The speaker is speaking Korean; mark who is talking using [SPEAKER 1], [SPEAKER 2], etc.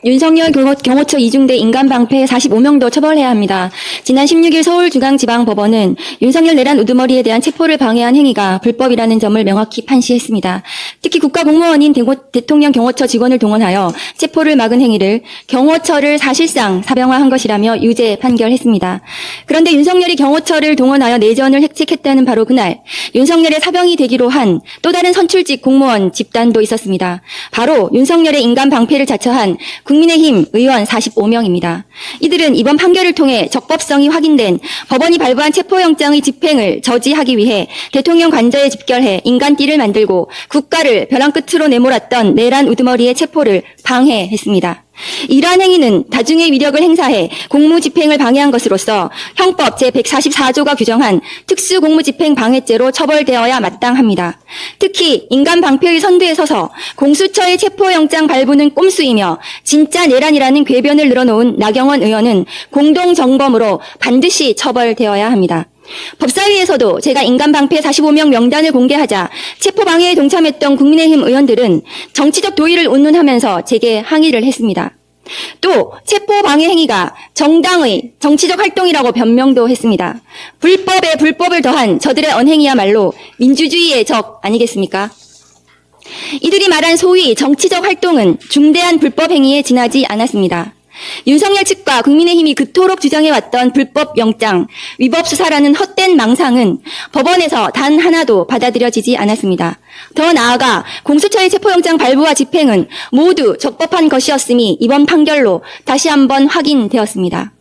[SPEAKER 1] 윤석열 경호처 이중대 인간방패 45명도 처벌해야 합니다. 지난 16일 서울중앙지방법원은 윤석열 내란 우두머리에 대한 체포를 방해한 행위가 불법이라는 점을 명확히 판시했습니다. 특히 국가공무원인 대통령 경호처 직원을 동원하여 체포를 막은 행위를 경호처를 사실상 사병화한 것이라며 유죄 판결했습니다. 그런데 윤석열이 경호처를 동원하여 내전을 획책했다는 바로 그날 윤석열의 사병이 되기로 한 또 다른 선출직 공무원 집단도 있었습니다. 바로 윤석열의 인간방패를 자처한 국민의힘 의원 45명입니다. 이들은 이번 판결을 통해 적법성이 확인된 법원이 발부한 체포영장의 집행을 저지하기 위해 대통령 관저에 집결해 인간띠를 만들고 국가를 벼랑 끝으로 내몰았던 내란 우두머리의 체포를 방해했습니다. 이러한 행위는 다중의 위력을 행사해 공무집행을 방해한 것으로서 형법 제144조가 규정한 특수공무집행 방해죄로 처벌되어야 마땅합니다. 특히 인간방패의 선두에 서서 공수처의 체포영장 발부는 꼼수이며 진짜 내란이라는 궤변을 늘어놓은 나경원 의원은 공동정범으로 반드시 처벌되어야 합니다. 법사위에서도 제가 인간방패 45명 명단을 공개하자 체포방해에 동참했던 국민의힘 의원들은 정치적 도의를 운운하면서 제게 항의를 했습니다. 또 체포방해 행위가 정당의 정치적 활동이라고 변명도 했습니다. 불법에 불법을 더한 저들의 언행이야말로 민주주의의 적 아니겠습니까? 이들이 말한 소위 정치적 활동은 중대한 불법 행위에 지나지 않았습니다. 윤석열 측과 국민의힘이 그토록 주장해왔던 불법 영장, 위법 수사라는 헛된 망상은 법원에서 단 하나도 받아들여지지 않았습니다. 더 나아가 공수처의 체포영장 발부와 집행은 모두 적법한 것이었음이 이번 판결로 다시 한번 확인되었습니다.